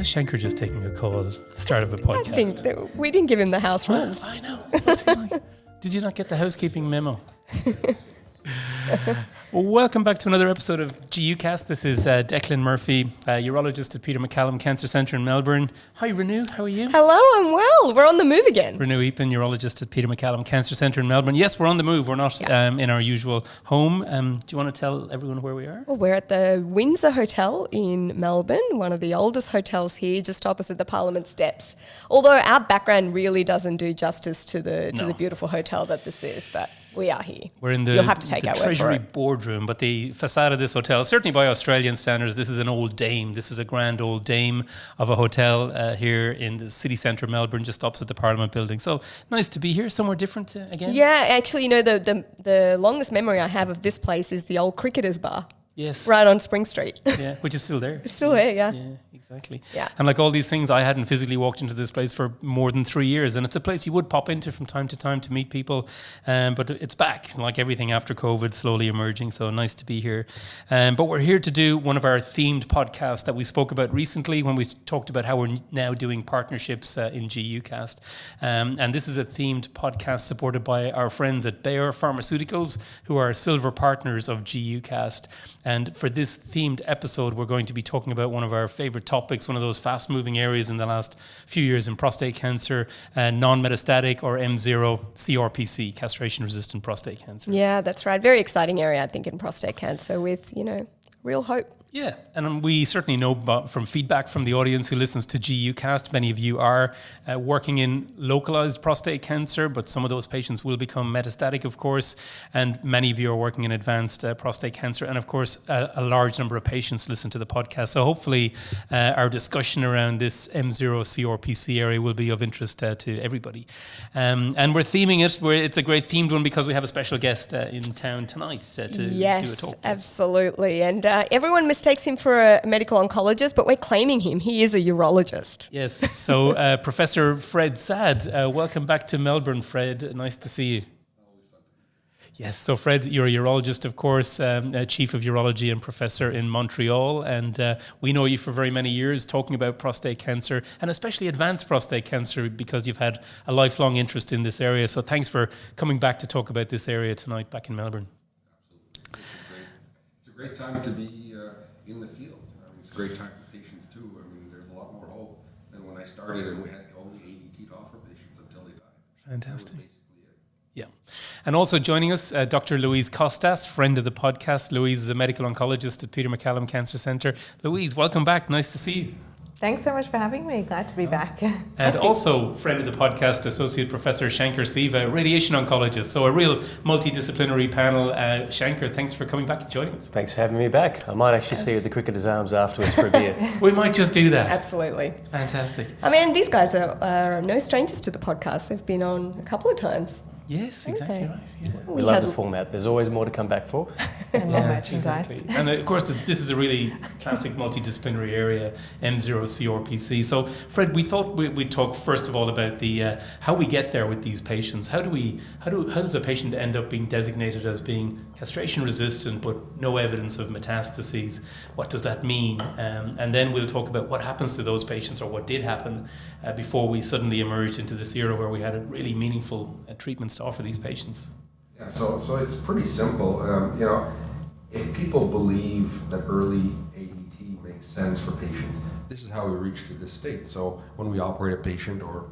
that Shankar just taking a call at the start of a podcast? I think that we didn't give him the house rules. I know. Did you not get the housekeeping memo? Well, welcome back to another episode of GUcast. This is Declan Murphy, urologist at Peter MacCallum Cancer Centre in Melbourne. Hi, Renu. How are you? Hello, I'm well. We're on the move again. Renu Eapen, urologist at Peter MacCallum Cancer Centre in Melbourne. Yes, we're on the move. We're not in our usual home. Do you want to tell everyone where we are? Well, we're at the Windsor Hotel in Melbourne, one of the oldest hotels here, just opposite the Parliament Steps. Although our background really doesn't do justice to the beautiful hotel that this is, but we are here. We're in You'll have to take our word Treasury for it. boardroom, but the facade of this hotel, certainly by Australian standards, this is an old dame. This is a grand old dame of a hotel here in the city centre of Melbourne, just opposite the Parliament building. So nice to be here, somewhere different again. Yeah, actually, the longest memory I have of this place is the old Cricketers Bar. Yes. Right on Spring Street. Yeah, which is still there. It's still there, yeah. Yeah, exactly. Yeah. And like all these things, I hadn't physically walked into this place for more than 3 years. And it's a place you would pop into from time to time to meet people. But it's back, like everything after COVID, slowly emerging. So nice to be here. But we're here to do one of our themed podcasts that we spoke about recently when we talked about how we're now doing partnerships in GUcast. And this is a themed podcast supported by our friends at Bayer Pharmaceuticals, who are silver partners of GUcast. And for this themed episode, we're going to be talking about one of our favorite topics, one of those fast-moving areas in the last few years in prostate cancer, non-metastatic or nmCRPC, castration-resistant prostate cancer. Yeah, that's right. Very exciting area, I think, in prostate cancer with, real hope. Yeah, and we certainly know from feedback from the audience who listens to GUcast, many of you are working in localized prostate cancer, but some of those patients will become metastatic, of course, and many of you are working in advanced prostate cancer, and of course, a large number of patients listen to the podcast. So hopefully our discussion around this nmCRPC area will be of interest to everybody. And we're theming it, it's a great themed one because we have a special guest in town tonight to do a talk. Yes, absolutely. And everyone mistakes him for a medical oncologist, but we're claiming him. He is a urologist. Yes. So Professor Fred Saad, welcome back to Melbourne, Fred. Nice to see you. Yes. So Fred, you're a urologist, of course, chief of urology and professor in Montreal. And we know you for very many years talking about prostate cancer and especially advanced prostate cancer because you've had a lifelong interest in this area. So thanks for coming back to talk about this area tonight back in Melbourne. It's a great time to be in the field. It's a great time for patients too. There's a lot more hope than when I started and we had only ADT to offer patients until they died. Fantastic. That was basically it. Yeah. And also joining us, Dr. Louise Kostos, friend of the podcast. Louise is a medical oncologist at Peter MacCallum Cancer Centre. Louise, welcome back. Nice to see you. Thanks so much for having me. Glad to be back. And also friend of the podcast, Associate Professor Shankar Siva, radiation oncologist. So a real multidisciplinary panel. Shankar, thanks for coming back and joining us. Thanks for having me back. I might actually see you at the Cricketers' Arms afterwards for a beer. We might just do that. Absolutely. Fantastic. These guys are no strangers to the podcast. They've been on a couple of times. Yes, exactly Okay. right. Yeah. We love the format. There's always more to come back for. And more merchandise. Exactly. And of course, this is a really classic multidisciplinary area, nmCRPC. So, Fred, we thought we'd talk first of all about the how we get there with these patients. How does a patient end up being designated as being castration resistant but no evidence of metastases? What does that mean? And then we'll talk about what happens to those patients or what did happen before we suddenly emerged into this era where we had a really meaningful treatments to offer these patients. Yeah, so it's pretty simple. If people believe that early ADT makes sense for patients, this is how we reach to this state. So when we operate a patient or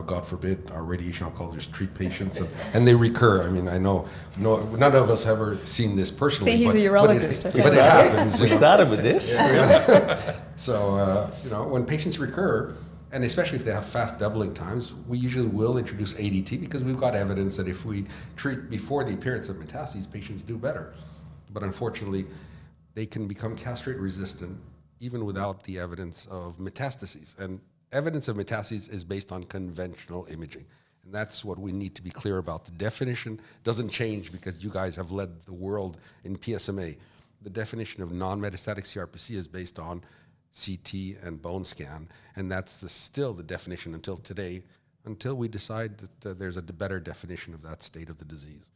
God forbid, our radiation oncologists treat patients and they recur. I know none of us have ever seen this personally. See, he's a urologist. But it happens. We started with this. Yeah. So, when patients recur, and especially if they have fast doubling times, we usually will introduce ADT because we've got evidence that if we treat before the appearance of metastases, patients do better. But unfortunately, they can become castrate resistant even without the evidence of metastases. And evidence of metastases is based on conventional imaging. And that's what we need to be clear about. The definition doesn't change because you guys have led the world in PSMA. The definition of non-metastatic CRPC is based on CT and bone scan, and that's still the definition until today, until we decide that there's a better definition of that state of the disease.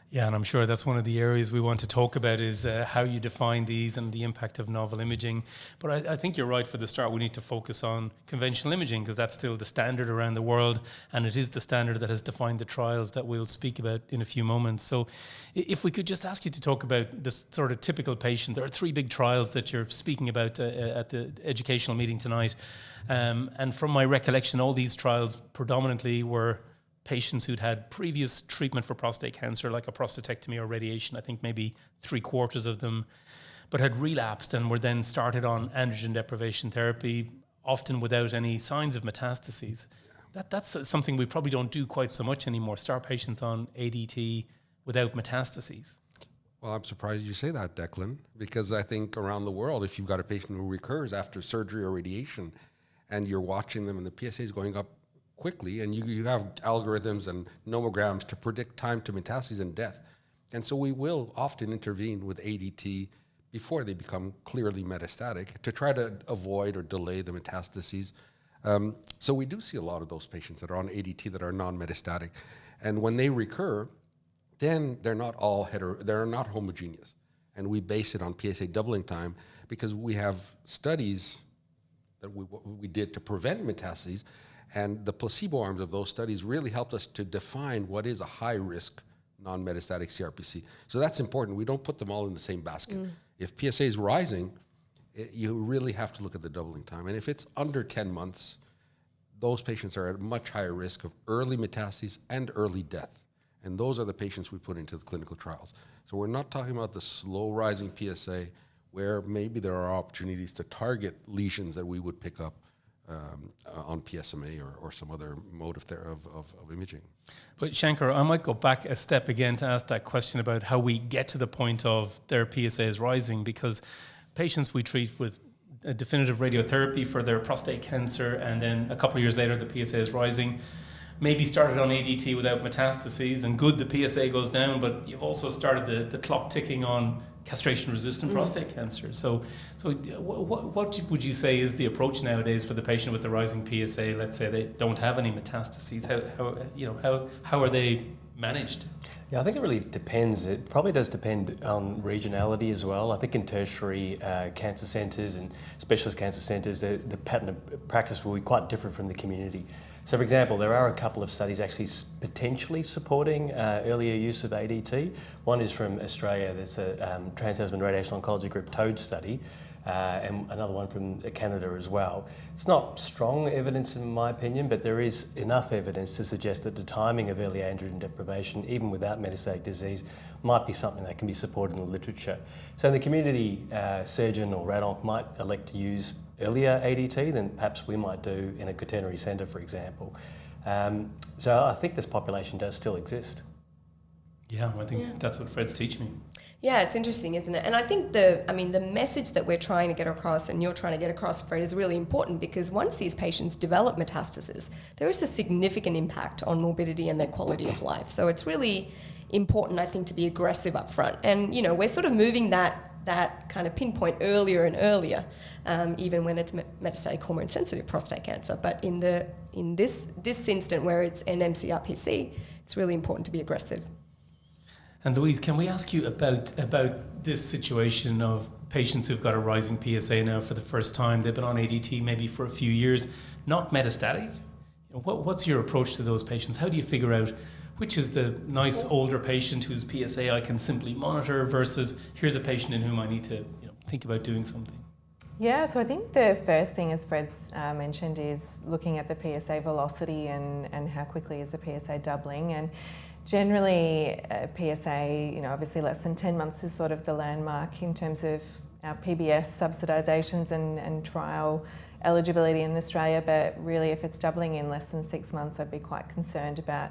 Yeah, and I'm sure that's one of the areas we want to talk about is how you define these and the impact of novel imaging. But I think you're right for the start. We need to focus on conventional imaging because that's still the standard around the world, and it is the standard that has defined the trials that we'll speak about in a few moments. So if we could just ask you to talk about this sort of typical patient. There are 3 big trials that you're speaking about at the educational meeting tonight. And from my recollection, all these trials predominantly were patients who'd had previous treatment for prostate cancer, like a prostatectomy or radiation, I think maybe 3/4 of them, but had relapsed and were then started on androgen deprivation therapy, often without any signs of metastases. That's something we probably don't do quite so much anymore, start patients on ADT without metastases. Well, I'm surprised you say that, Declan, because I think around the world, if you've got a patient who recurs after surgery or radiation and you're watching them and the PSA is going up quickly, and you have algorithms and nomograms to predict time to metastases and death. And so we will often intervene with ADT before they become clearly metastatic to try to avoid or delay the metastases. So we do see a lot of those patients that are on ADT that are non-metastatic. And when they recur, then they're not they're not homogeneous. And we base it on PSA doubling time because we have studies that we did to prevent metastases. And the placebo arms of those studies really helped us to define what is a high-risk non-metastatic CRPC. So that's important. We don't put them all in the same basket. If PSA is rising, you really have to look at the doubling time. And if it's under 10 months, those patients are at much higher risk of early metastases and early death. And those are the patients we put into the clinical trials. So we're not talking about the slow-rising PSA where maybe there are opportunities to target lesions that we would pick up on PSMA or some other mode of imaging. But Shankar, I might go back a step again to ask that question about how we get to the point of their PSA is rising, because patients we treat with a definitive radiotherapy for their prostate cancer and then a couple of years later the PSA is rising, maybe started on ADT without metastases and good, the PSA goes down, but you've also started the clock ticking on castration-resistant prostate cancer. So what would you say is the approach nowadays for the patient with the rising PSA? Let's say they don't have any metastases. How are they managed? Yeah, I think it really depends. It probably does depend on regionality as well. I think in tertiary cancer centres and specialist cancer centres, the pattern of practice will be quite different from the community. So, for example, there are a couple of studies actually potentially supporting earlier use of ADT. One is from Australia. There's a Trans-Tasman Radiation Oncology Group TOAD study, and another one from Canada as well. It's not strong evidence in my opinion, but there is enough evidence to suggest that the timing of early androgen deprivation, even without metastatic disease, might be something that can be supported in the literature. So the community surgeon or rad-onc might elect to use earlier ADT than perhaps we might do in a quaternary centre, for example. So I think this population does still exist. Yeah, I think that's what Fred's teaching me. Yeah, it's interesting, isn't it? And I think the message that we're trying to get across and you're trying to get across, Fred, is really important because once these patients develop metastases, there is a significant impact on morbidity and their quality of life. So it's really important, I think, to be aggressive up front. And, we're sort of moving that kind of pinpoint earlier and earlier, even when it's metastatic hormone-sensitive prostate cancer. But in this instant where it's nmCRPC, it's really important to be aggressive. And Louise, can we ask you about this situation of patients who've got a rising PSA now for the first time? They've been on ADT maybe for a few years, not metastatic. What's your approach to those patients? How do you figure out which is the nice older patient whose PSA I can simply monitor versus here's a patient in whom I need to think about doing something? Yeah, so I think the first thing, as Fred's mentioned, is looking at the PSA velocity and how quickly is the PSA doubling. And generally, PSA, obviously less than 10 months is sort of the landmark in terms of our PBS subsidisations and trial eligibility in Australia. But really, if it's doubling in less than 6 months, I'd be quite concerned about,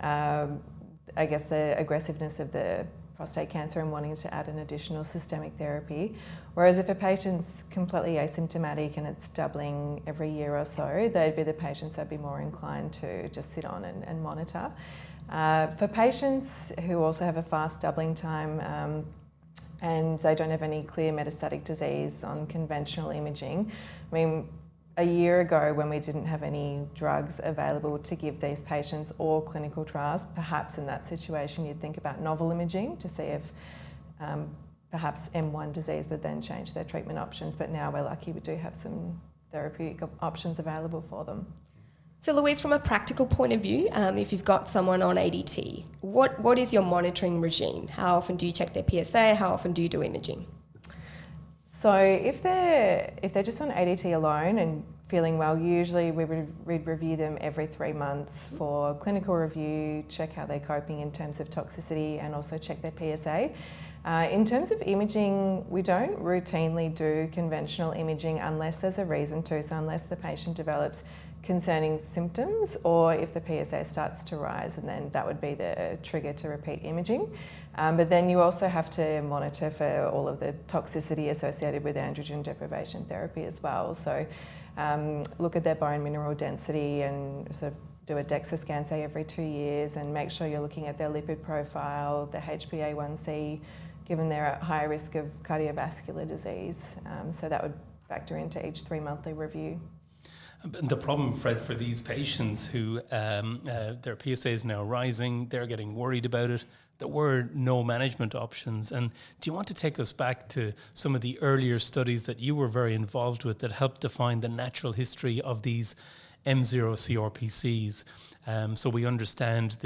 I guess, the aggressiveness of the prostate cancer and wanting to add an additional systemic therapy. Whereas if a patient's completely asymptomatic and it's doubling every year or so, they'd be the patients I'd be more inclined to just sit on and monitor. For patients who also have a fast doubling time and they don't have any clear metastatic disease on conventional imaging, I mean, a year ago, when we didn't have any drugs available to give these patients or clinical trials, perhaps in that situation you'd think about novel imaging to see if perhaps M1 disease would then change their treatment options. But now we're lucky we do have some therapeutic options available for them. So Louise, from a practical point of view, if you've got someone on ADT, what is your monitoring regime? How often do you check their PSA? How often do you do imaging? So if they're just on ADT alone and feeling well, usually we'd review them every 3 months for clinical review, check how they're coping in terms of toxicity, and also check their PSA. In terms of imaging, we don't routinely do conventional imaging unless there's a reason to, so unless the patient develops concerning symptoms or if the PSA starts to rise, and then that would be the trigger to repeat imaging. But then you also have to monitor for all of the toxicity associated with androgen deprivation therapy as well. So look at their bone mineral density and sort of do a DEXA scan, say, every 2 years, and make sure you're looking at their lipid profile, the HbA1c, given they're at higher risk of cardiovascular disease. So that would factor into each 3-monthly review. The problem, Fred, for these patients who their PSA is now rising, they're getting worried about it. There were no management options. And do you want to take us back to some of the earlier studies that you were very involved with that helped define the natural history of these nmCRPCs, so we understand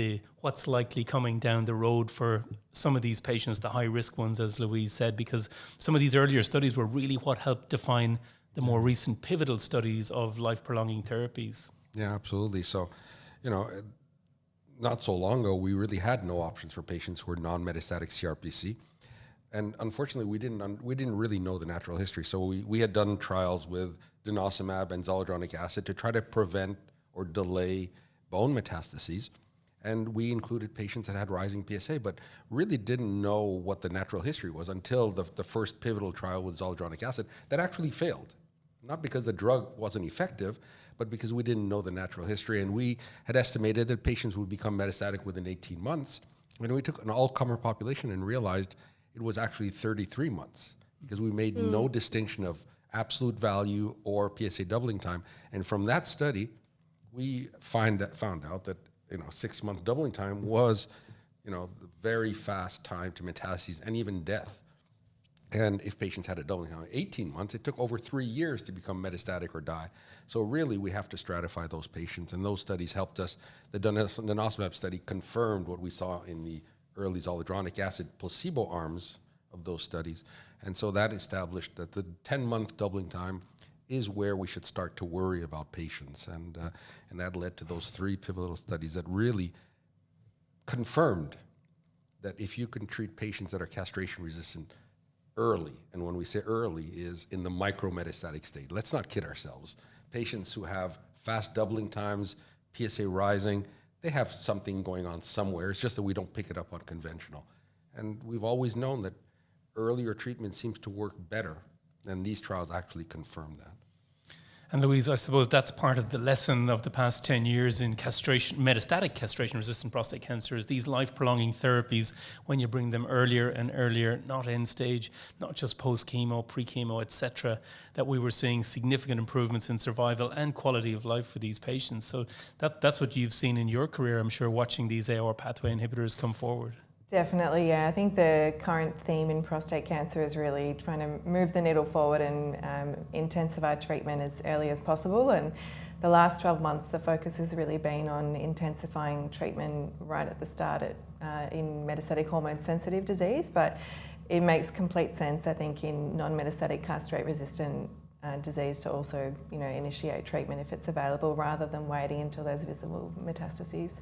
what's likely coming down the road for some of these patients, the high-risk ones, as Louise said, because some of these earlier studies were really what helped define the more recent pivotal studies of life-prolonging therapies. Yeah, absolutely. So, not so long ago, we really had no options for patients who were non-metastatic CRPC. And unfortunately, we didn't really know the natural history. So we had done trials with denosumab and zoledronic acid to try to prevent or delay bone metastases. And we included patients that had rising PSA, but really didn't know what the natural history was until the first pivotal trial with zoledronic acid that actually failed. Not because the drug wasn't effective, but because we didn't know the natural history. And we had estimated that patients would become metastatic within 18 months. And we took an all-comer population and realized it was actually 33 months because we made no distinction of absolute value or PSA doubling time. And from that study, we found out that 6-month doubling time was the very fast time to metastases and even death. And if patients had a doubling time of 18 months, it took over 3 years to become metastatic or die. So really, we have to stratify those patients, and those studies helped us. The denosumab study confirmed what we saw in the early zoledronic acid placebo arms of those studies. And so that established that the 10-month doubling time is where we should start to worry about patients. And that led to those 3 pivotal studies that really confirmed that if you can treat patients that are castration-resistant early, and when we say early is in the micrometastatic state. Let's not kid ourselves. Patients who have fast doubling times, PSA rising, they have something going on somewhere. It's just that we don't pick it up on conventional. And we've always known that earlier treatment seems to work better, and these trials actually confirm that. And Louise, I suppose that's part of the lesson of the past 10 years in metastatic castration-resistant prostate cancer is these life-prolonging therapies, when you bring them earlier and earlier, not end stage, not just post-chemo, pre-chemo, etc., that we were seeing significant improvements in survival and quality of life for these patients. So that's what you've seen in your career, I'm sure, watching these AR pathway inhibitors come forward. Definitely, yeah. I think the current theme in prostate cancer is really trying to move the needle forward and intensify treatment as early as possible. And the last 12 months, the focus has really been on intensifying treatment right at the start in metastatic hormone-sensitive disease. But it makes complete sense, I think, in non-metastatic castrate-resistant disease to also, initiate treatment if it's available, rather than waiting until there's visible metastases.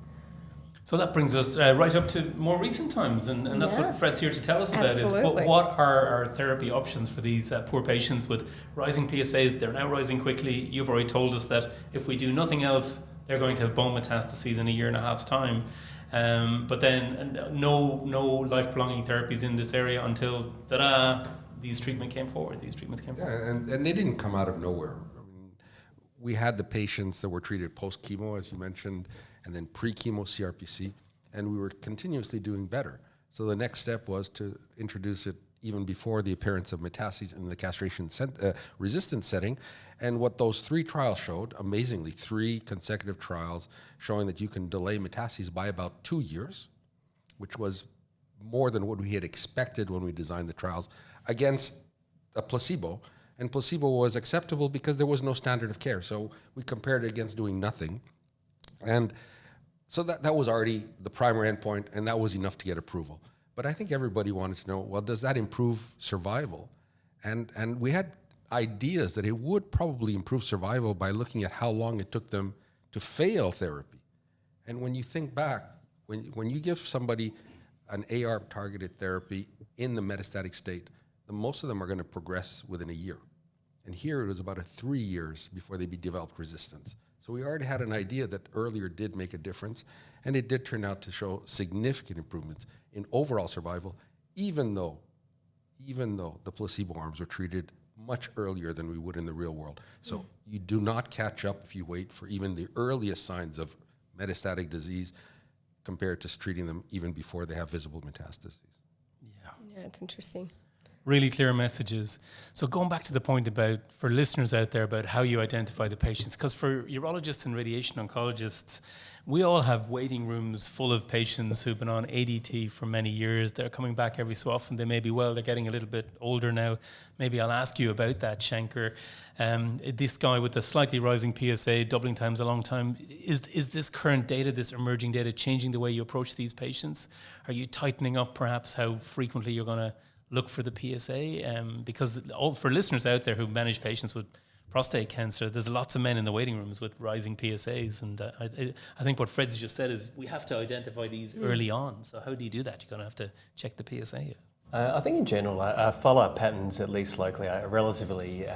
So that brings us right up to more recent times, and that's what Fred's here to tell us about. Is what are our therapy options for these poor patients with rising PSAs? They're now rising quickly. You've already told us that if we do nothing else, they're going to have bone metastases in 1.5 years' time. But then no life-prolonging therapies in this area until, these treatments came forward. Yeah, and they didn't come out of nowhere. I mean, we had the patients that were treated post-chemo, as you mentioned, and then pre-chemo CRPC, and we were continuously doing better. So the next step was to introduce it even before the appearance of metastases in the castration-resistant setting. And what those 3 trials showed, amazingly, 3 consecutive trials showing that you can delay metastases by about 2 years, which was more than what we had expected when we designed the trials, against a placebo. And placebo was acceptable because there was no standard of care. So we compared it against doing nothing. And so that was already the primary endpoint, and that was enough to get approval. But I think everybody wanted to know, well, does that improve survival? And we had ideas that it would probably improve survival by looking at how long it took them to fail therapy. And when you think back, when you give somebody an ARP-targeted therapy in the metastatic state, most of them are going to progress within a year. And here it was about 3 years before they developed resistance. So we already had an idea that earlier did make a difference, and it did turn out to show significant improvements in overall survival, even though the placebo arms were treated much earlier than we would in the real world. So you do not catch up if you wait for even the earliest signs of metastatic disease compared to treating them even before they have visible metastases. Yeah, it's interesting. Really clear messages. So going back to the point about, for listeners out there, about how you identify the patients, because for urologists and radiation oncologists, we all have waiting rooms full of patients who've been on ADT for many years. They're coming back every so often. They may be, well, they're getting a little bit older now. Maybe I'll ask you about that, Shankar. This guy with the slightly rising PSA, doubling times a long time, is this current data, this emerging data, changing the way you approach these patients? Are you tightening up perhaps how frequently you're going to look for the PSA? Because for listeners out there who manage patients with prostate cancer, there's lots of men in the waiting rooms with rising PSAs. And I think what Fred's just said is we have to identify these early on. So how do you do that? You're going to have to check the PSA. I think in general, follow-up patterns, at least locally, are relatively,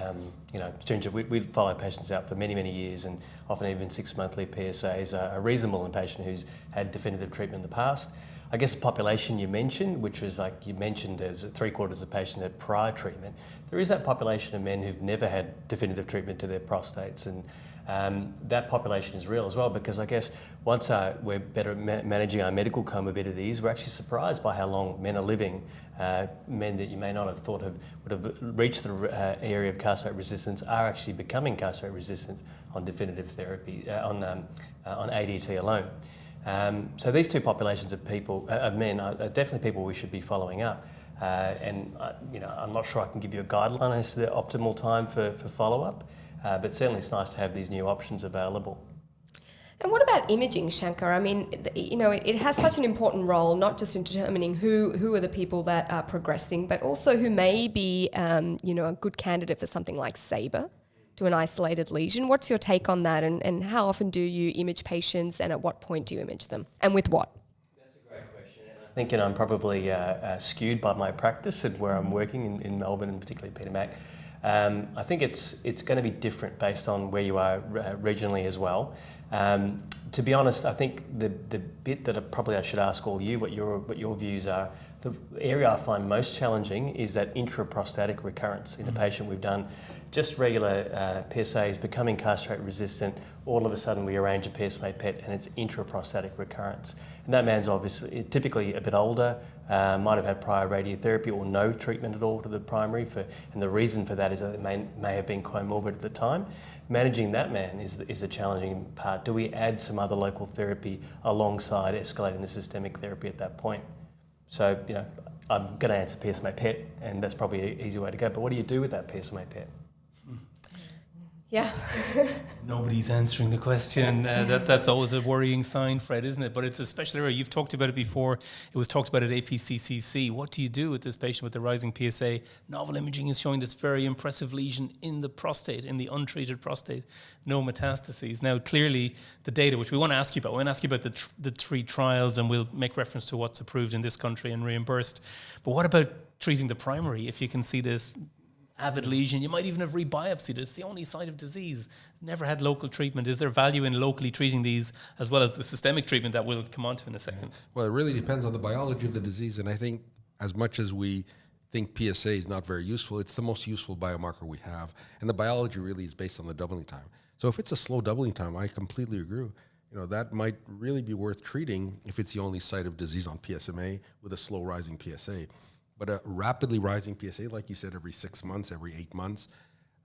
stringent. We follow patients out for many, many years, and often even 6-monthly PSAs are reasonable in a patient who's had definitive treatment in the past. I guess the population you mentioned, which was like you mentioned, there's 3/4 of patients had prior treatment. There is that population of men who've never had definitive treatment to their prostates, and that population is real as well, because I guess once we're better at managing our medical comorbidities, we're actually surprised by how long men are living. Men that you may not have thought would have reached the area of castrate resistance are actually becoming castrate resistant on definitive therapy, on ADT alone. So these 2 populations of men are definitely people we should be following up. I'm not sure I can give you a guideline as to the optimal time for follow-up, but certainly it's nice to have these new options available. And what about imaging, Shankar? I mean, it has such an important role, not just in determining who are the people that are progressing, but also who may be, a good candidate for something like SABR, to an isolated lesion. What's your take on that, and how often do you image patients, and at what point do you image them, and with what? That's a great question. And I think I'm probably skewed by my practice and where I'm working in Melbourne, and particularly Peter Mac. I think it's going to be different based on where you are regionally as well. To be honest, I think the bit that I should ask all you what your views are. The area I find most challenging is that intraprostatic recurrence in a patient we've done just regular PSAs becoming castrate resistant. All of a sudden we arrange a PSMA PET and it's intraprostatic recurrence. And that man's obviously typically a bit older, might have had prior radiotherapy or no treatment at all to the primary, and the reason for that is that it may have been comorbid at the time. Managing that man is a challenging part. Do we add some other local therapy alongside escalating the systemic therapy at that point? So, I'm going to answer PSMA PET, and that's probably an easy way to go. But what do you do with that PSMA PET? Yeah. Nobody's answering the question. That's always a worrying sign, Fred, isn't it? But it's a special area. You've talked about it before. It was talked about at APCCC. What do you do with this patient with the rising PSA? Novel imaging is showing this very impressive lesion in the prostate, in the untreated prostate, no metastases. Now, clearly, the data, which we want to ask you about, the 3 trials, and we'll make reference to what's approved in this country and reimbursed. But what about treating the primary? If you can see this avid lesion, you might even have rebiopsied it. It's the only site of disease. Never had local treatment. Is there value in locally treating these as well as the systemic treatment that we'll come on to in a second? Well, it really depends on the biology of the disease, and I think as much as we think PSA is not very useful, it's the most useful biomarker we have, and the biology really is based on the doubling time. So if it's a slow doubling time, I completely agree. That might really be worth treating if it's the only site of disease on PSMA with a slow rising PSA. But a rapidly rising PSA, like you said, every 6 months, every 8 months,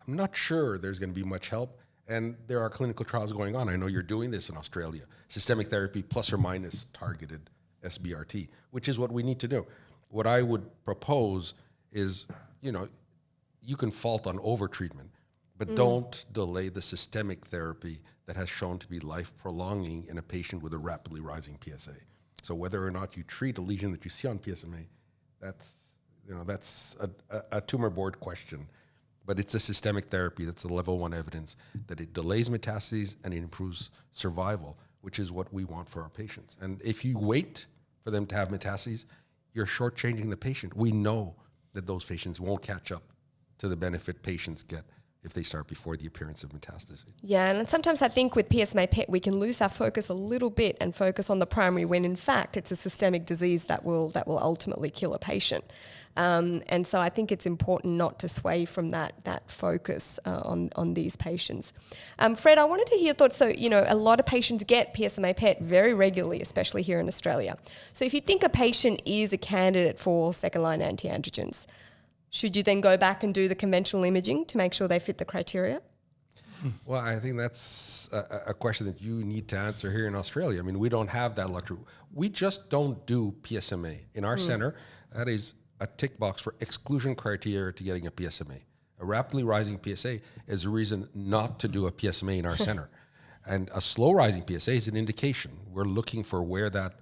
I'm not sure there's going to be much help. And there are clinical trials going on. I know you're doing this in Australia. Systemic therapy plus or minus targeted SBRT, which is what we need to do. What I would propose is, you can fault on overtreatment, but don't delay the systemic therapy that has shown to be life-prolonging in a patient with a rapidly rising PSA. So whether or not you treat a lesion that you see on PSMA, that's a tumor board question. But it's a systemic therapy that's the level 1 evidence that it delays metastases and it improves survival, which is what we want for our patients. And if you wait for them to have metastases, you're shortchanging the patient. We know that those patients won't catch up to the benefit patients get if they start before the appearance of metastasis. Yeah, and sometimes I think with PSMA PET we can lose our focus a little bit and focus on the primary when in fact it's a systemic disease that will ultimately kill a patient. And so I think it's important not to sway from that focus on these patients. Fred, I wanted to hear your thoughts. So, a lot of patients get PSMA PET very regularly, especially here in Australia. So if you think a patient is a candidate for second-line anti-androgens, should you then go back and do the conventional imaging to make sure they fit the criteria? Well, I think that's a question that you need to answer here in Australia. I mean, we don't have that luxury. We just don't do PSMA. In our center, that is a tick box for exclusion criteria to getting a PSMA. A rapidly rising PSA is a reason not to do a PSMA in our center. And a slow rising PSA is an indication. We're looking for where that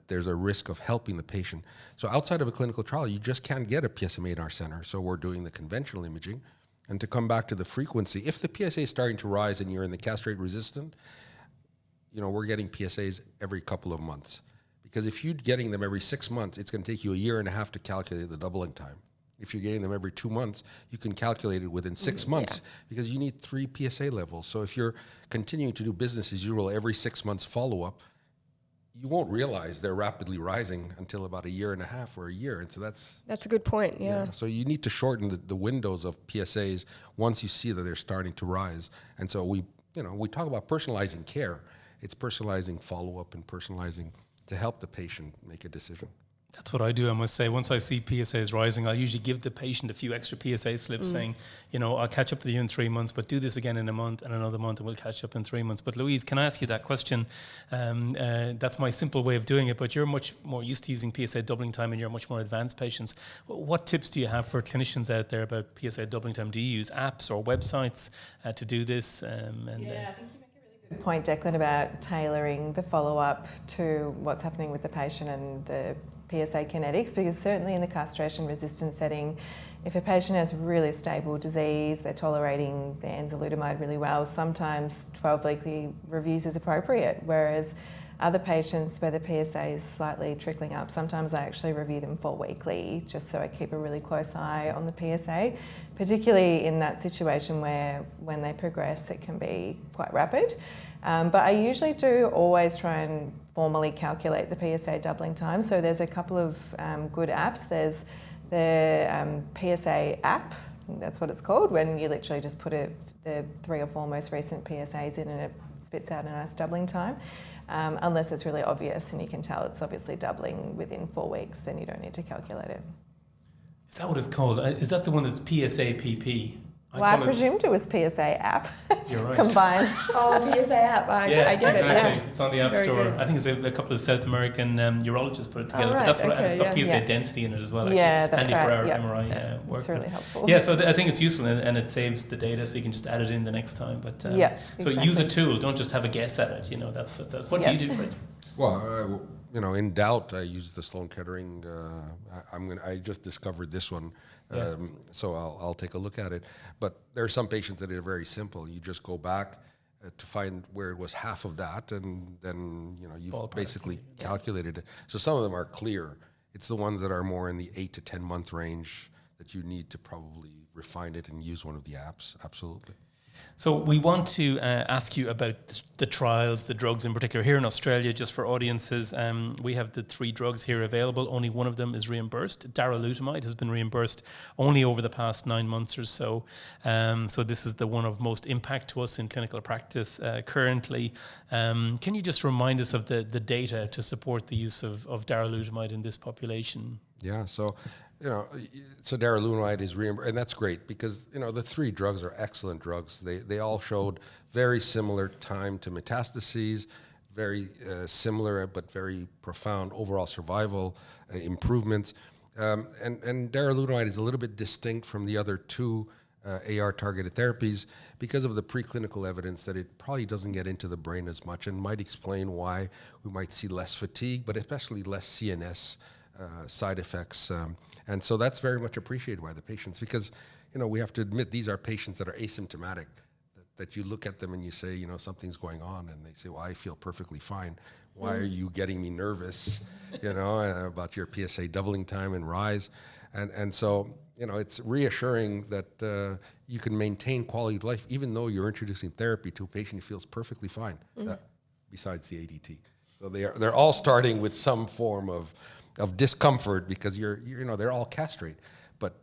there's a risk of helping the patient. So outside of a clinical trial, you just can't get a PSMA in our center. So we're doing the conventional imaging. And to come back to the frequency, if the PSA is starting to rise and you're in the castrate-resistant, we're getting PSAs every couple of months. Because if you're getting them every 6 months, it's going to take you a year and a half to calculate the doubling time. If you're getting them every 2 months, you can calculate it within 6 months because you need 3 PSA levels. So if you're continuing to do business as usual every 6 months follow-up, you won't realize they're rapidly rising until about a year and a half or a year. And so that's a good point, yeah. So you need to shorten the windows of PSAs once you see that they're starting to rise. And so we talk about personalizing care. It's personalizing follow-up and personalizing to help the patient make a decision. That's what I do, I must say. Once I see PSAs rising, I'll usually give the patient a few extra PSA slips saying, I'll catch up with you in 3 months, but do this again in a month and another month and we'll catch up in 3 months. But Louise, can I ask you that question? That's my simple way of doing it, but you're much more used to using PSA doubling time and you're much more advanced patients. What tips do you have for clinicians out there about PSA doubling time? Do you use apps or websites to do this? I think you make a really good point, Declan, about tailoring the follow-up to what's happening with the patient and the PSA kinetics, because certainly in the castration-resistant setting, if a patient has really stable disease, they're tolerating the enzalutamide really well, sometimes 12-weekly reviews is appropriate, whereas other patients where the PSA is slightly trickling up, sometimes I actually review them 4-weekly just so I keep a really close eye on the PSA, particularly in that situation where when they progress it can be quite rapid. But I usually do always try and formally calculate the PSA doubling time. So there's a couple of good apps. There's the PSA app, I think that's what it's called, when you literally just put the 3 or 4 most recent PSAs in and it spits out a nice doubling time. Unless it's really obvious and you can tell it's obviously doubling within 4 weeks, then you don't need to calculate it. Is that what it's called? Is that the one that's PSA PP? I presumed it was PSA app. You're right. Combined. PSA app. I get exactly. it. Yeah. It's on the App Very Store. good. I think it's a couple of South American urologists put it together. right, But that's okay, and it's got yeah. PSA density in it as well. Actually. Yeah, that's handy right. for our Yep. MRI work. It's really helpful. Yeah, so I think it's useful and it saves the data, so you can just add it in the next time. But so use a tool. Don't just have a guess at it. That's what do you do, Fred? Well, in doubt, I use the Sloan Kettering. I just discovered this one, so I'll take a look at it. But there are some patients that are very simple. You just go back to find where it was half of that, and then you've basically calculated it. So some of them are clear. It's the ones that are more in the 8 to 10 month range that you need to probably refine it and use one of the apps. Absolutely. So we want to ask you about the trials, the drugs in particular. Here in Australia, just for audiences, we have the 3 drugs here available. Only one of them is reimbursed. Darolutamide has been reimbursed only over the past 9 months or so. So this is the one of most impact to us in clinical practice currently. Can you just remind us of the data to support the use of darolutamide in this population? Yeah, so, so darolutamide is reimbursed, and that's great because, the 3 drugs are excellent drugs. They all showed very similar time to metastases, very similar but very profound overall survival improvements. And darolutamide is a little bit distinct from the other 2 AR-targeted therapies because of the preclinical evidence that it probably doesn't get into the brain as much and might explain why we might see less fatigue, but especially less CNS side effects. And so that's very much appreciated by the patients because, we have to admit these are patients that are asymptomatic, that you look at them and you say, something's going on, and they say, well, I feel perfectly fine. Why are you getting me nervous, about your PSA doubling time and rise? And so, it's reassuring that you can maintain quality of life even though you're introducing therapy to a patient who feels perfectly fine, besides the ADT. So they're all starting with some form of discomfort because they're all castrate. But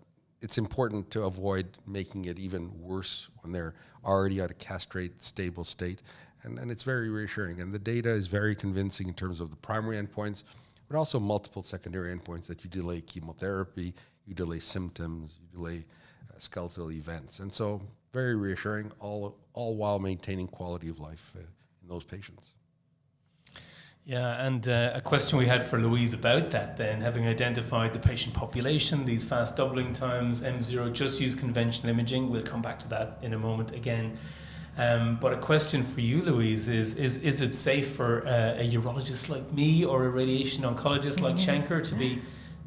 it's important to avoid making it even worse when they're already at a castrate stable state. And it's very reassuring. And the data is very convincing in terms of the primary endpoints, but also multiple secondary endpoints that you delay chemotherapy, you delay symptoms, you delay skeletal events. And so very reassuring, all while maintaining quality of life in those patients. Yeah, and a question we had for Louise about that then, having identified the patient population, these fast doubling times, M0, just use conventional imaging. We'll come back to that in a moment again. But a question for you, Louise, is it safe for a urologist like me or a radiation oncologist like Shankar to be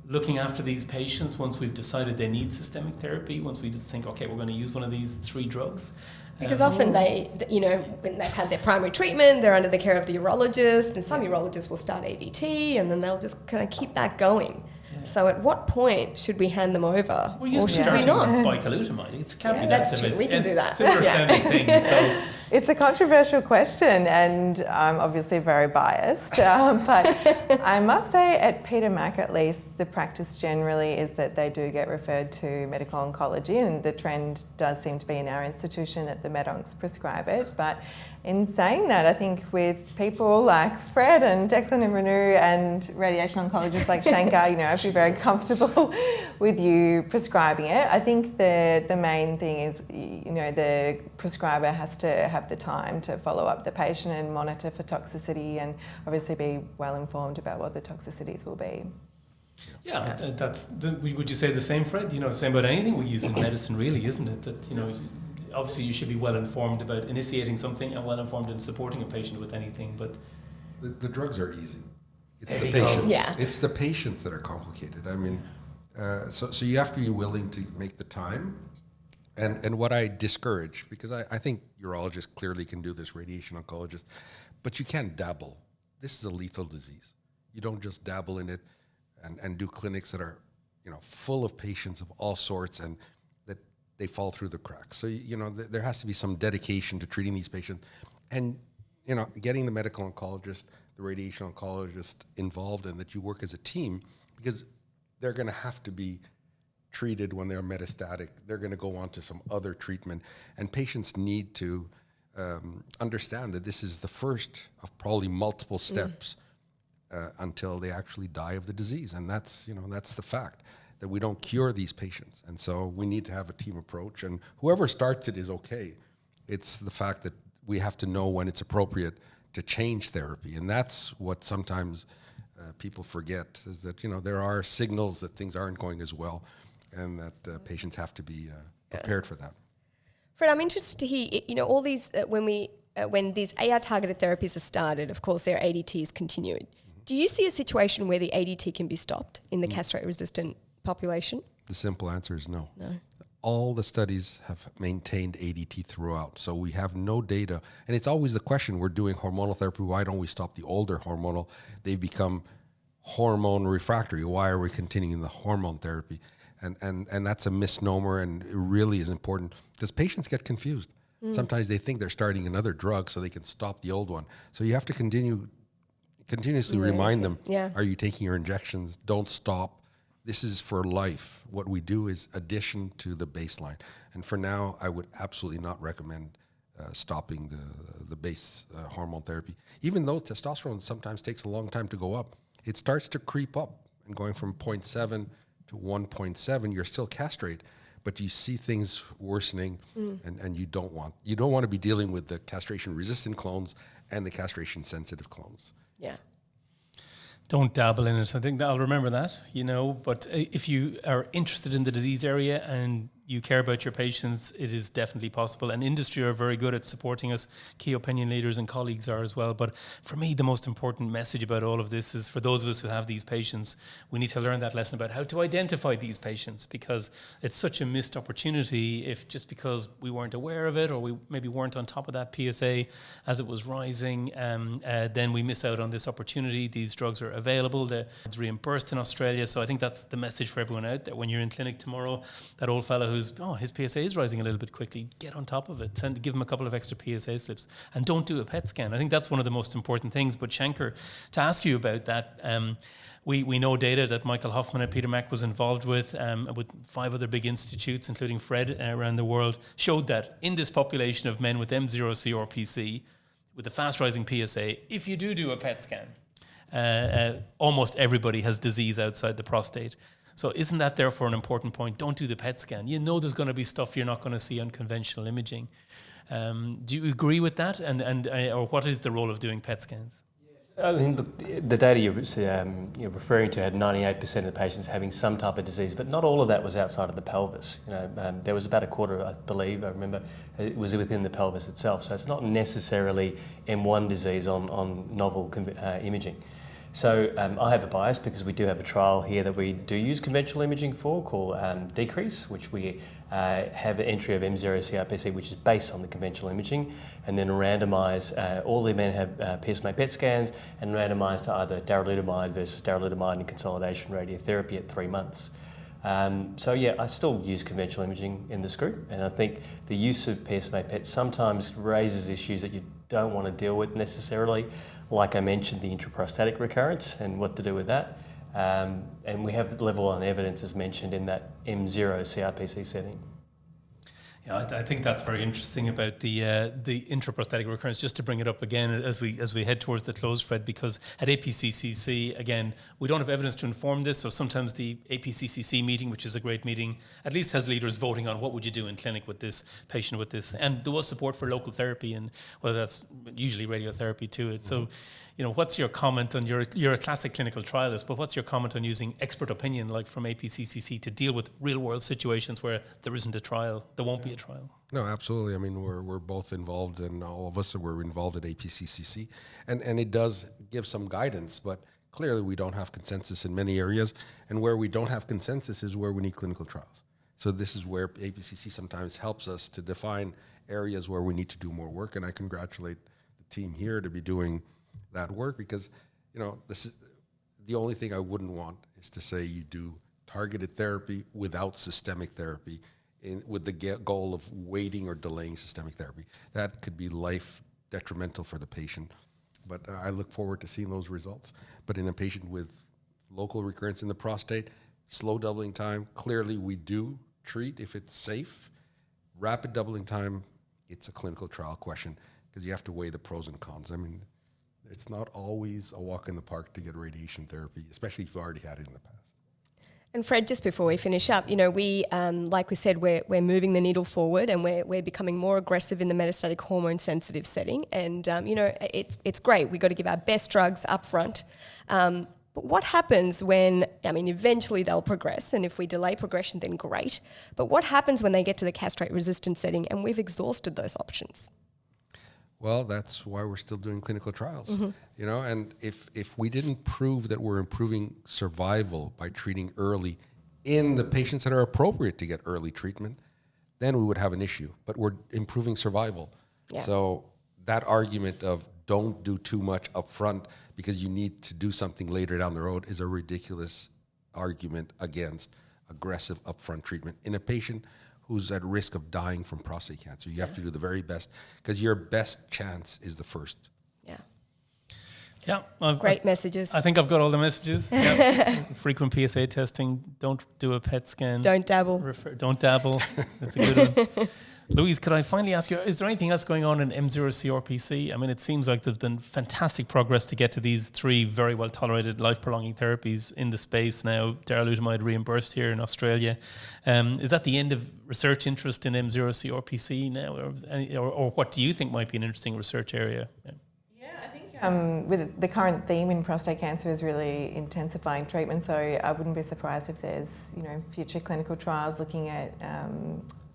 looking after these patients once we've decided they need systemic therapy, once we just think, okay, we're going to use one of these 3 drugs? Because often they, when they've had their primary treatment, they're under the care of the urologist, and some urologists will start ADT, and then they'll just kind of keep that going. Yeah. So at what point should we hand them over, or should we not? Bicalutamide. It can't be that that's true. We can do that. Similar sounding thing. So. It's a controversial question, and I'm obviously very biased. But I must say, at Peter Mac at least, the practice generally is that they do get referred to medical oncology, and the trend does seem to be in our institution that the med-oncs prescribe it. But in saying that, I think with people like Fred and Declan and Renu and radiation oncologists like Shankar, I feel very comfortable with you prescribing it. I think the main thing is, the prescriber has to have the time to follow up the patient and monitor for toxicity, and obviously be well informed about what the toxicities will be. Yeah, would you say the same, Fred? Same about anything we use in medicine, really, isn't it? That, obviously you should be well informed about initiating something and well informed in supporting a patient with anything, but the drugs are easy. It's the patients. Yeah. It's the patients that are complicated. I mean, so you have to be willing to make the time. And what I discourage, because I think urologists clearly can do this, radiation oncologists, but you can't dabble. This is a lethal disease. You don't just dabble in it and do clinics that are, full of patients of all sorts and that they fall through the cracks. So, there has to be some dedication to treating these patients and, getting the medical oncologist, the radiation oncologist involved, and that you work as a team, because they're going to have to be treated when they're metastatic. They're going to go on to some other treatment, and patients need to understand that this is the first of probably multiple steps until they actually die of the disease. And that's the fact, that we don't cure these patients. And so we need to have a team approach, and whoever starts it is okay. It's the fact that we have to know when it's appropriate to change therapy. And that's what sometimes people forget, is that, there are signals that things aren't going as well, and that patients have to be prepared for that. Fred, I'm interested to hear, all these, when these AR targeted therapies are started, of course, their ADTs continued. Mm-hmm. Do you see a situation where the ADT can be stopped in the castrate-resistant population? The simple answer is no. No. All the studies have maintained ADT throughout, so we have no data. And it's always the question, we're doing hormonal therapy, why don't we stop the older hormonal? They've become hormone refractory. Why are we continuing the hormone therapy? And that's a misnomer, and it really is important because patients get confused. Sometimes they think they're starting another drug so they can stop the old one. So you have to continuously remind them, are you taking your injections? Don't stop. This is for life. What we do is addition to the baseline. And for now, I would absolutely not recommend stopping the base hormone therapy. Even though testosterone sometimes takes a long time to go up, it starts to creep up. and going from 0.7 to 1.7, you're still castrate, but you see things worsening, and you don't want to be dealing with the castration-resistant clones and the castration-sensitive clones. Yeah. Don't dabble in it. I think that I'll remember that, but if you are interested in the disease area and you care about your patients, it is definitely possible. And industry are very good at supporting us. Key opinion leaders and colleagues are as well. But for me, the most important message about all of this is for those of us who have these patients, we need to learn that lesson about how to identify these patients, because it's such a missed opportunity if just because we weren't aware of it or we maybe weren't on top of that PSA as it was rising, then we miss out on this opportunity. These drugs are available. It's reimbursed in Australia. So I think that's the message for everyone out there. When you're in clinic tomorrow, that old fellow his PSA is rising a little bit quickly, get on top of it, give him a couple of extra PSA slips, and don't do a PET scan. I think that's one of the most important things. But Shankar, to ask you about that, we know data that Michael Hoffman at Peter Mac was involved with 5 other big institutes, including Fred around the world, showed that in this population of men with nmCRPC, with a fast rising PSA, if you do a PET scan, almost everybody has disease outside the prostate. So isn't that therefore an important point? Don't do the PET scan. There's going to be stuff you're not going to see on conventional imaging. Do you agree with that? Or what is the role of doing PET scans? I mean, the data you're referring to had 98% of the patients having some type of disease, but not all of that was outside of the pelvis. There was about a quarter, I believe, I remember, it was within the pelvis itself. So it's not necessarily M1 disease on novel imaging. So I have a bias because we do have a trial here that we do use conventional imaging for called Decrease, which we have an entry of nmCRPC, which is based on the conventional imaging, and then randomise, all the men have PSMA PET scans and randomised to either darolutamide versus darolutamide and consolidation radiotherapy at 3 months. I still use conventional imaging in this group, and I think the use of PSMA PET sometimes raises issues that you don't want to deal with necessarily, like I mentioned, the intraprostatic recurrence and what to do with that. And we have level 1 evidence, as mentioned, in that M0CRPC setting. Yeah, I think that's very interesting about the intraprostatic recurrence. Just to bring it up again as we head towards the close, Fred, because at APCCC, again, we don't have evidence to inform this. So sometimes the APCCC meeting, which is a great meeting, at least has leaders voting on what would you do in clinic with this patient with this. And there was support for local therapy, and whether that's usually radiotherapy to it. So, what's your comment on you're a classic clinical trialist, but what's your comment on using expert opinion like from APCCC to deal with real world situations where there isn't a trial, there won't be a trial? No, absolutely. I mean, we're both involved, and all of us were involved at APCCC, and it does give some guidance, but clearly we don't have consensus in many areas, and where we don't have consensus is where we need clinical trials. So this is where APCC sometimes helps us to define areas where we need to do more work, and I congratulate the team here to be doing that work, because this is the only thing I wouldn't want is to say you do targeted therapy without systemic therapy, with the goal of waiting or delaying systemic therapy. That could be life detrimental for the patient. But I look forward to seeing those results. But in a patient with local recurrence in the prostate, slow doubling time, clearly we do treat if it's safe. Rapid doubling time, it's a clinical trial question, because you have to weigh the pros and cons. I mean, it's not always a walk in the park to get radiation therapy, especially if you've already had it in the past. And Fred, just before we finish up, we, like we said, we're moving the needle forward, and we're becoming more aggressive in the metastatic hormone-sensitive setting. And it's great. We've got to give our best drugs up front. But what happens when, eventually they'll progress, and if we delay progression, then great. But what happens when they get to the castrate-resistant setting and we've exhausted those options? Well, that's why we're still doing clinical trials, and if we didn't prove that we're improving survival by treating early in the patients that are appropriate to get early treatment, then we would have an issue, but we're improving survival. Yeah. So that argument of don't do too much up front because you need to do something later down the road is a ridiculous argument against aggressive upfront treatment in a patient who's at risk of dying from prostate cancer. You have to do the very best, because your best chance is the first. Yeah. Yeah. Great messages. I think I've got all the messages. Yeah. Frequent PSA testing. Don't do a PET scan. Don't dabble. Don't dabble. That's a good one. Louise, could I finally ask you, is there anything else going on in nmCRPC? I mean, it seems like there's been fantastic progress to get to these 3 very well-tolerated life-prolonging therapies in the space now, darolutamide reimbursed here in Australia. Is that the end of research interest in nmCRPC now? Or what do you think might be an interesting research area? With the current theme in prostate cancer is really intensifying treatment, so I wouldn't be surprised if there's future clinical trials looking at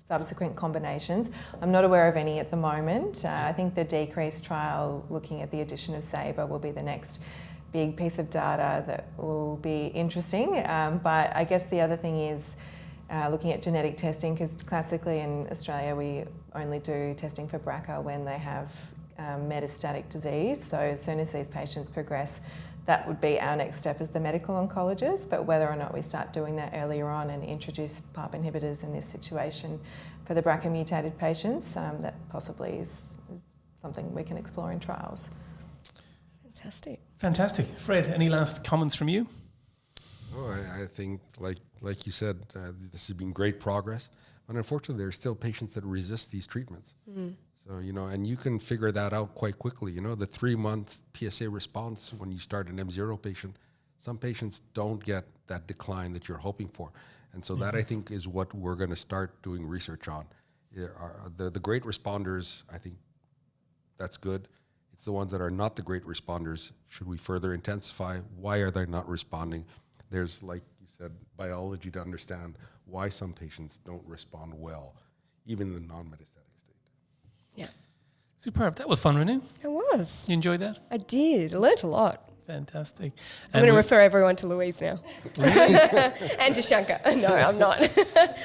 subsequent combinations. I'm not aware of any at the moment. I think the decrease trial looking at the addition of SABR will be the next big piece of data that will be interesting. But I guess the other thing is looking at genetic testing, because classically in Australia we only do testing for BRCA when they have metastatic disease. So as soon as these patients progress, that would be our next step as the medical oncologist. But whether or not we start doing that earlier on and introduce PARP inhibitors in this situation for the BRCA mutated patients, that possibly is something we can explore in trials. Fantastic. Fred, any last comments from you? Oh, I think, like you said, this has been great progress. But unfortunately, there are still patients that resist these treatments. So, and you can figure that out quite quickly. The 3-month PSA response when you start an M0 patient, some patients don't get that decline that you're hoping for. And so that, I think, is what we're going to start doing research on. The great responders, I think that's good. It's the ones that are not the great responders. Should we further intensify? Why are they not responding? There's, like you said, biology to understand why some patients don't respond well, even in the non-metastatic state. Yeah. Superb. That was fun, Renu. It was. You enjoyed that? I did. I learnt a lot. Fantastic. I'm going to refer everyone to Louise now. And to Shankar. No, I'm not.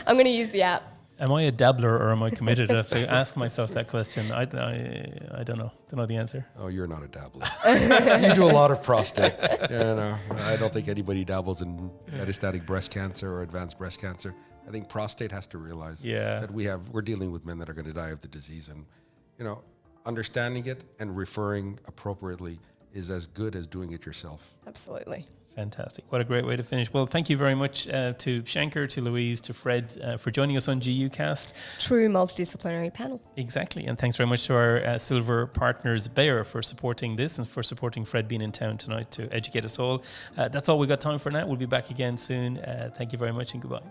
I'm going to use the app. Am I a dabbler or am I committed? I have to ask myself that question. I don't know. Don't know the answer. Oh, you're not a dabbler. You do a lot of prostate. I don't think anybody dabbles in metastatic breast cancer or advanced breast cancer. I think prostate has to realize that we're dealing with men that are going to die of the disease, and understanding it and referring appropriately is as good as doing it yourself. Absolutely. Fantastic. What a great way to finish. Well, thank you very much to Shankar, to Louise, to Fred for joining us on GUcast. True multidisciplinary panel. Exactly. And thanks very much to our silver partners, Bayer, for supporting this and for supporting Fred being in town tonight to educate us all. That's all we've got time for now. We'll be back again soon. Thank you very much and goodbye.